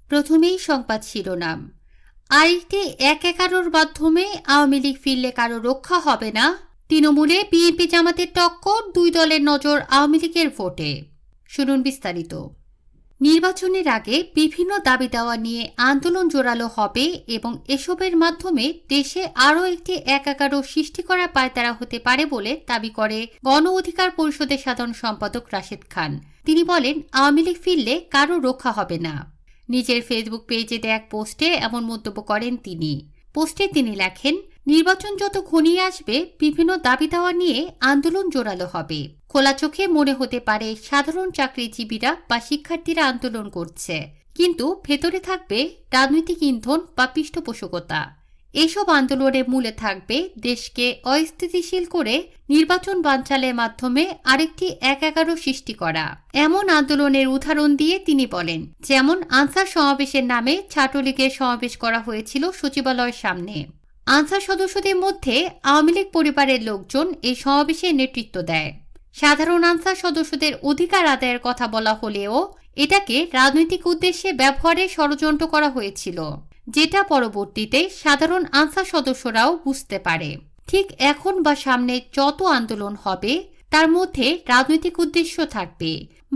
প্রথমেই সংবাদ শিরোনাম। আরেকটি ১-১১ মাধ্যমে আওয়ামী লীগ ফিরলে কারো রক্ষা হবে না। তৃণমূলে বিএনপি জামাতের টক্কর, দুই দলের নজর আওয়ামী লীগের ভোটে। শুনুন বিস্তারিত। নির্বাচনের আগে বিভিন্ন দাবি দাওয়া নিয়ে আন্দোলন জোরালো হবে এবং এসবের মাধ্যমে দেশে আরও একটি ১-১১ সৃষ্টি করার পায়তারা হতে পারে বলে দাবি করে গণ অধিকার পরিষদের সাধারণ সম্পাদক রাশেদ খান। তিনি বলেন, আওয়ামী লীগ ফিরলে কারো রক্ষা হবে না। নিজের ফেসবুক পেজে দেয়া এক পোস্টে এমন মন্তব্য করেন তিনি। পোস্টে তিনি লেখেন, নির্বাচন যত ঘনিয়ে আসবে বিভিন্ন দাবি দাওয়া নিয়ে আন্দোলন জোরালো হবে। খোলা চোখে মনে হতে পারে সাধারণ চাকরিজীবীরা বা শিক্ষার্থীরা আন্দোলন করছে, কিন্তু ভেতরে থাকবে রাজনৈতিক ইন্ধন বা পৃষ্ঠপোষকতা। এসব আন্দোলনের মূলে থাকবে দেশকে অস্থিতিশীল করে নির্বাচন বানচালের মাধ্যমে আরেকটি ১-১১ সৃষ্টি করা। এমন আন্দোলনের উদাহরণ দিয়ে তিনি বলেন, যেমন আনসার সমাবেশের নামে ছাত্রলীগের সমাবেশ করা হয়েছিল সচিবালয়ের সামনে। আনসার সদস্যদের মধ্যে আওয়ামী লীগ পরিবারের লোকজন এই সমাবেশে নেতৃত্ব দেয়। সাধারণ আনসার সদস্যদের অধিকার আদায়ের কথা বলা হলেও এটাকে রাজনৈতিক উদ্দেশ্যে ব্যবহারের ষড়যন্ত্র করা হয়েছিল, যেটা পরবর্তীতে সাধারণ আনসার সদস্যরাও বুঝতে পারে। ঠিক এখন বা সামনে যত আন্দোলন হবে তার মধ্যে রাজনৈতিক উদ্দেশ্য থাকবে।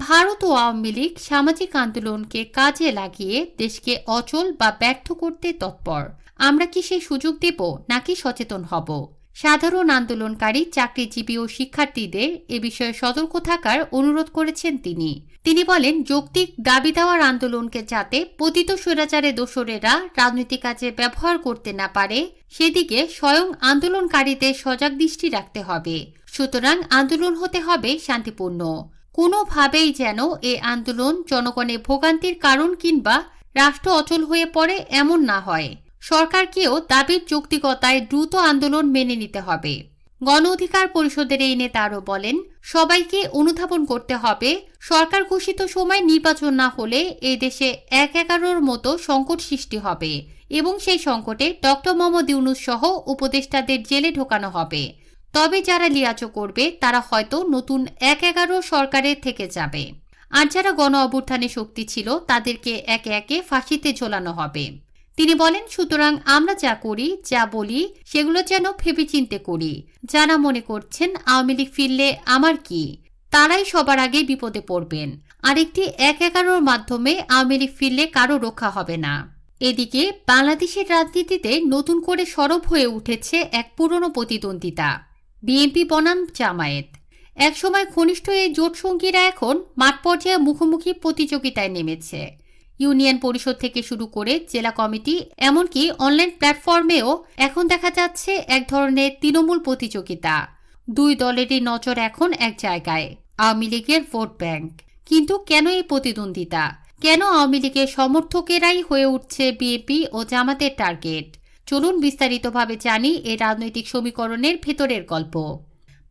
ভারত ও আওয়ামী লীগ সামাজিক আন্দোলনকে কাজে লাগিয়ে দেশকে অচল বা ব্যর্থ করতে তৎপর। আমরা কি সেই সুযোগ দেব নাকি সচেতন হব? সাধারণ আন্দোলনকারী চাকরিজীবী ও শিক্ষার্থীদের এ বিষয়ে সতর্ক থাকার অনুরোধ করেছেন তিনি। তিনি বলেন, যৌক্তিক দাবি দেওয়ার আন্দোলনকে যাতে পতিত স্বৈরাচারের দোসরেরা রাজনৈতিক কাজে ব্যবহার করতে না পারে সেদিকে স্বয়ং আন্দোলনকারীদের সজাগ দৃষ্টি রাখতে হবে। সুতরাং আন্দোলন হতে হবে শান্তিপূর্ণ। কোনোভাবেই যেন এ আন্দোলন জনগণের ভোগান্তির কারণ কিংবা রাষ্ট্র অচল হয়ে পড়ে এমন না হয়। সরকারকেও দাবির যৌক্তিকতায় দ্রুত আন্দোলন মেনে নিতে হবে। গণ অধিকার পরিষদের এই নেতা আরও বলেন, সবাইকে অনুধাবন করতে হবে সরকার ঘোষিত সময় নির্বাচন না হলে এই দেশে ১-১১ মতো সংকট সৃষ্টি হবে এবং সেই সংকটে ডক্টর মোহাম্মদ ইউনূস সহ উপদেষ্টাদের জেলে ঢোকানো হবে। তবে যারা লিয়াচো করবে তারা হয়তো নতুন ১-১১ সরকারের থেকে যাবে, আর যারা গণ অভ্যুত্থানে শক্তি ছিল তাদেরকে একে একে ফাঁসিতে ঝোলানো হবে। তিনি বলেন, সুতরাং আমরা যা করি যা বলি সেগুলো যেন ভেবেচিন্তে করি। যারা মনে করছেন আওয়ামী লীগ ফিরলে আমার কি, তারাই সবার আগে বিপদে পড়বেন। আরেকটি ১-১১ মাধ্যমে আওয়ামী লীগ ফিরলে কারো রক্ষা হবে না। এদিকে বাংলাদেশের রাজনীতিতে নতুন করে সরব হয়ে উঠেছে এক পুরনো প্রতিদ্বন্দ্বিতা, বিএনপি বনাম জামায়াত। একসময় ঘনিষ্ঠ এই জোট সঙ্গীরা এখন মাঠ পর্যায়ে মুখোমুখি প্রতিযোগিতায় নেমেছে। ইউনিয়ন পরিষদ থেকে শুরু করে জেলা কমিটি, এমনকি অনলাইন প্ল্যাটফর্মেও এখন দেখা যাচ্ছে এক ধরনের তৃণমূল প্রতিযোগিতা। দুই দলেরই নজর এখন এক জায়গায়, আওয়ামী লীগের ভোট ব্যাংক। কিন্তু কেন এই প্রতিদ্বন্দ্বিতা? কেন আওয়ামী লীগের সমর্থকেরাই হয়ে উঠছে বিএনপি ও জামাতের টার্গেট? চলুন বিস্তারিতভাবে জানি এই রাজনৈতিক সমীকরণের ভেতরের গল্প।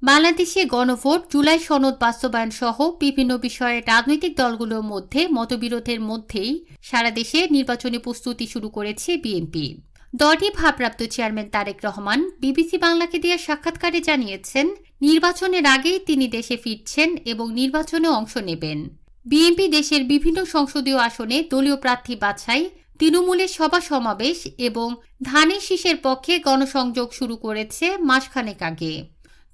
বাংলাদেশে গণভোট, জুলাই সনদ বাস্তবায়ন সহ বিভিন্ন বিষয়ে রাজনৈতিক দলগুলোর মধ্যে মতবিরোধের মধ্যেই সারা দেশে নির্বাচনী প্রস্তুতি শুরু করেছে বিএনপি। দলটির ভারপ্রাপ্ত চেয়ারম্যান তারেক রহমান বিবিসি বাংলাকে দেওয়া সাক্ষাৎকারে জানিয়েছেন, নির্বাচনের আগেই তিনি দেশে ফিরছেন এবং নির্বাচনে অংশ নেবেন। বিএনপি দেশের বিভিন্ন সংসদীয় আসনে দলীয় প্রার্থী বাছাই, তৃণমূলের সভা সমাবেশ এবং ধানের শীষের পক্ষে গণসংযোগ শুরু করেছে মাসখানেক আগে।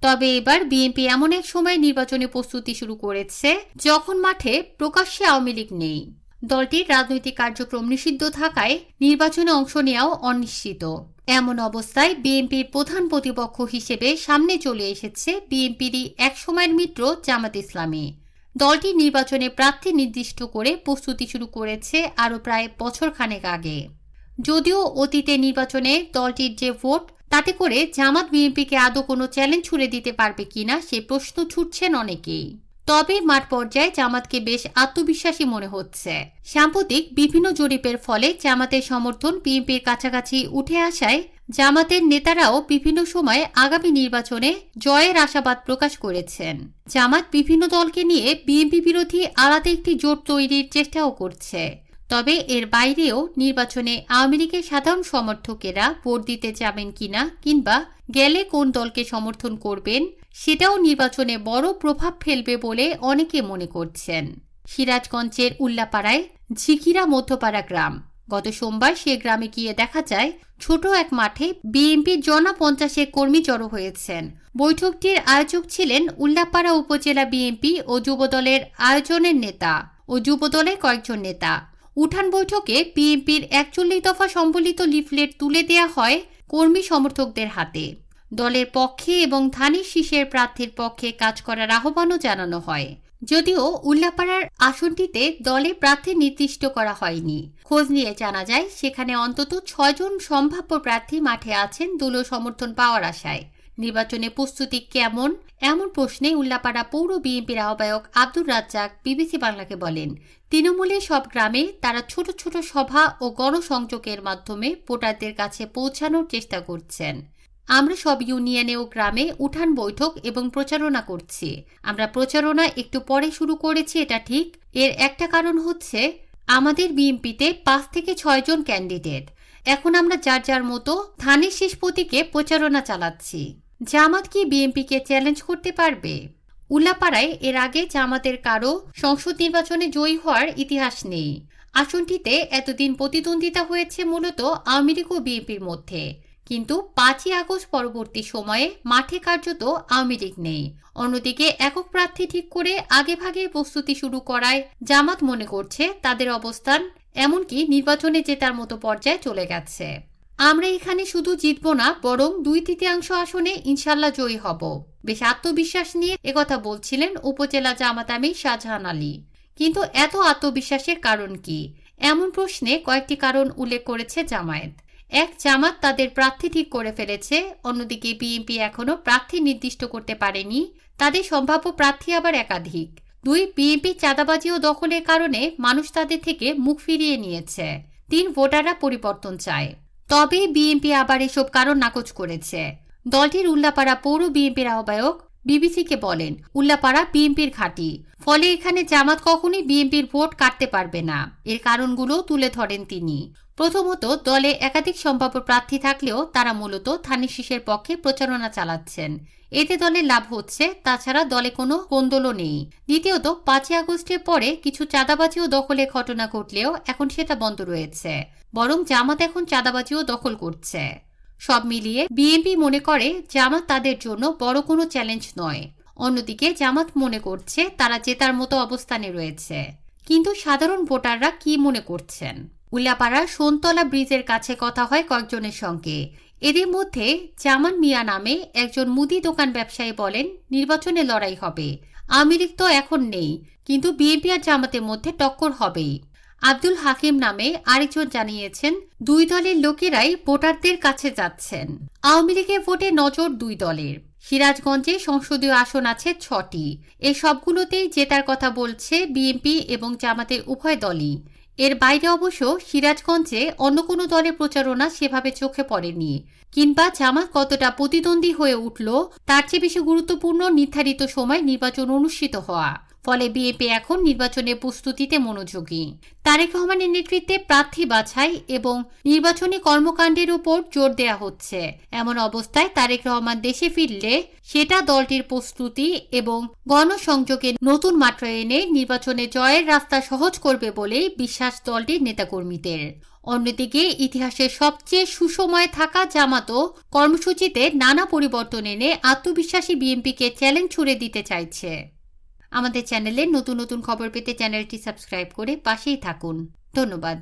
তবে এবার বিএনপি এমন এক সময় নির্বাচনী প্রস্তুতি শুরু করেছে যখন মাঠে প্রকাশ্যে আওয়ামী লীগ নেই। দলটির রাজনৈতিক কার্যক্রম নিষিদ্ধ থাকায় নির্বাচনে অংশ নেওয়াও অনিশ্চিত। এমন অবস্থায় বিএনপির প্রধান প্রতিপক্ষ হিসেবে সামনে চলে এসেছে বিএনপিরই এক সময়ের মিত্র জামাত ইসলামী। দলটি নির্বাচনে প্রার্থী নির্দিষ্ট করে প্রস্তুতি শুরু করেছে আরও প্রায় বছর খানেক আগে। যদিও অতীতে নির্বাচনে দলটির যে ভোট, তাতে করে জামাত বিএনপিকে আদৌ কোনো চ্যালেঞ্জ ছুড়ে দিতে পারবে কিনা সে প্রশ্ন ছুটছেন অনেকেই। তবে মাঠ পর্যায়ে জামাতকে বেশ আত্মবিশ্বাসী মনে হচ্ছে। সাম্প্রতিক বিভিন্ন জরিপের ফলে জামাতের সমর্থন বিএনপির কাছাকাছি উঠে আসায় জামাতের নেতারাও বিভিন্ন সময়ে আগামী নির্বাচনে জয়ের আশাবাদ প্রকাশ করেছেন। জামাত বিভিন্ন দলকে নিয়ে বিএনপি বিরোধী আলাদা একটি জোট তৈরির চেষ্টাও করছে। তবে এর বাইরেও নির্বাচনে আওয়ামী লীগের সাধারণ সমর্থকেরা ভোট দিতে যাবেন কিনা কিংবা গেলে কোন দলকে সমর্থন করবেন সেটাও নির্বাচনে বড় প্রভাব ফেলবে বলে অনেকে মনে করছেন। সিরাজগঞ্জের উল্লাপাড়ায় ঝিকিরা মধ্যপাড়া গ্রাম। গত সোমবার সে গ্রামে গিয়ে দেখা যায় ছোট এক মাঠে বিএনপির জনা 50 কর্মী জড়ো হয়েছেন। বৈঠকটির আয়োজক ছিলেন উল্লাপাড়া উপজেলা বিএনপি ও যুবদলের আয়োজনের নেতা ও যুবদলের কয়েকজন নেতা। উঠান বৈঠকে বিএনপির 41 দফা সম্বলিত লিফলেট তুলে দেয়া হয় কর্মী সমর্থকদের হাতে। দলের পক্ষে এবং ধানের শীষের প্রার্থীর পক্ষে কাজ করার আহ্বানও জানানো হয়। যদিও উল্লাপাড়ার আসনটিতে দলে প্রার্থী নির্দিষ্ট করা হয়নি। খোঁজ নিয়ে জানা যায় সেখানে অন্তত 6 জন সম্ভাব্য প্রার্থী মাঠে আছেন দলীয় সমর্থন পাওয়ার আশায়। নির্বাচনে প্রস্তুতি কেমন এমন প্রশ্নে উল্লাপাড়া পৌর বিএনপির আহ্বায়ক আব্দুর রাজ্জাক বিবিসি বাংলাকে বলেন, তৃণমূলের সব গ্রামে তারা ছোট ছোট সভা ও গণসংযোগের মাধ্যমে ভোটারদের কাছে পৌঁছানোর চেষ্টা করছেন। আমরা সব ইউনিয়নে ও গ্রামে উঠান বৈঠক এবং প্রচারণা করছি। আমরা প্রচারণা একটু পরে শুরু করেছি, এটা ঠিক। এর একটা কারণ হচ্ছে আমাদের বিএনপিতে 5 থেকে 6 জন ক্যান্ডিডেট। এখন আমরা যার যার মতো ধানের শীষ প্রতীকে প্রচারণা চালাচ্ছি। জামাত কি বিএনপিকে চ্যালেঞ্জ করতে পারবে? উল্লাপাড়ায় এর আগে জামাতের কারো সংসদ নির্বাচনে জয়ী হওয়ার ইতিহাস নেই। আসনটিতে এতদিন প্রতিদ্বন্দ্বিতা হয়েছে মূলত আওয়ামী লীগ ও বিএনপির মধ্যে, কিন্তু 5ই আগস্ট পরবর্তী সময়ে মাঠে কার্যত আওয়ামী লীগ নেই। অন্যদিকে একক প্রার্থী ঠিক করে আগেভাগে প্রস্তুতি শুরু করায় জামাত মনে করছে তাদের অবস্থান এমনকি নির্বাচনে জেতার মতো পর্যায়ে চলে গেছে। আমরা এখানে শুধু জিতব না, বরং 2/3 আসনে ইনশাল্লাহ জয়ী হব, বেশ আত্মবিশ্বাস নিয়ে একথা বলছিলেন উপজেলা জামাত আমির শাহজাহান আলী। কিন্তু এত আত্মবিশ্বাসের কারণ কি? এমন প্রশ্নে কয়েকটি কারণ উল্লেখ করেছে জামায়াত। এক, জামাত তাদের প্রার্থী ঠিক করে ফেলেছে। অন্যদিকে বিএনপি এখনো প্রার্থী নির্দিষ্ট করতে পারেনি, তাদের সম্ভাব্য প্রার্থী আবার একাধিক। 2, বিএনপি চাঁদাবাজি ও দখলের কারণে মানুষ তাদের থেকে মুখ ফিরিয়ে নিয়েছে। 3, ভোটাররা পরিবর্তন চায়। তবে বিএনপি আবার এসব কারণ নাকচ করেছে। দলটির উল্লাপাড়া পৌর বিএনপির আহ্বায়ক বিবিসিকে বলেন, উল্লাপাড়া বিএনপির ঘাঁটি, ফলে এখানে জামাত কখনোই বিএনপির ভোট কাটতে পারবে না। এর কারণগুলো তুলে ধরেন তিনি। প্রথমত, দলে একাধিক সম্ভাব্য প্রার্থী থাকলেও তারা মূলত ধানের শীষের পক্ষে প্রচারণা চালাচ্ছেন। এতে দলের লাভ হচ্ছে, তাছাড়া দলে কোনো কোন্দলও নেই। দ্বিতীয়ত, 5ই আগস্টের পরে কিছু চাঁদাবাজি ও দখলের ঘটনা ঘটলেও এখন সেটা বন্ধ রয়েছে, বরং জামাত এখন চাঁদাবাজি ও দখল করছে। সব মিলিয়ে বিএনপি মনে করে জামাত তাদের জন্য বড় কোনো চ্যালেঞ্জ নয়। অন্যদিকে জামাত মনে করছে তারা জেতার মতো অবস্থানে রয়েছে। কিন্তু সাধারণ ভোটাররা কি মনে করছেন? উল্লাপাড়ার সোনতলা ব্রিজের কাছে কথা হয় কয়েকজনের সঙ্গে। এদের মধ্যে জামান মিয়া নামে একজন মুদি দোকান ব্যবসায়ী বলেন, নির্বাচনে লড়াই হবে। আওয়ামী লীগ তো এখন নেই, কিন্তু বিএনপি আর জামাতের মধ্যে টক্কর হবেই। আব্দুল হাকিম নামে আরেকজন জানিয়েছেন, 2 দলের লোকেরাই ভোটারদের কাছে যাচ্ছেন। আওয়ামী লীগের ভোটে নজর 2 দলের। সিরাজগঞ্জে সংসদীয় আসন আছে 6টি। এই সবগুলোতেই জেতার কথা বলছে বিএনপি এবং জামাতের উভয় দলই। এর বাইরে অবশ্য সিরাজগঞ্জে অন্য কোনো দলের প্রচারণা সেভাবে চোখে পড়েনি, কিংবা জামাত কতটা প্রতিদ্বন্দ্বী হয়ে উঠল তার চেয়ে বেশি গুরুত্বপূর্ণ নির্ধারিত সময় নির্বাচন অনুষ্ঠিত হওয়া। ফলে বিএনপি এখন নির্বাচনের প্রস্তুতিতে মনোযোগী। তারেক রহমানের নেতৃত্বে প্রার্থী বাছাই এবং নির্বাচনী কর্মকাণ্ডের উপর জোর দেয়া হচ্ছে। এমন অবস্থায় তারেক রহমান দেশে ফিরলে সেটা দলটির প্রস্তুতি এবং গণসংযোগের নতুন মাত্রা এনে নির্বাচনে জয়ের রাস্তা সহজ করবে বলেই বিশ্বাস দলটির নেতাকর্মীদের। অন্যদিকে ইতিহাসের সবচেয়ে সুসময়ে থাকা জামাতও কর্মসূচিতে নানা পরিবর্তন এনে আত্মবিশ্বাসী বিএনপিকে চ্যালেঞ্জ ছুড়ে দিতে চাইছে। আমাদের চ্যানেলে নতুন নতুন খবর পেতে চ্যানেলটি সাবস্ক্রাইব করে পাশেই থাকুন। ধন্যবাদ।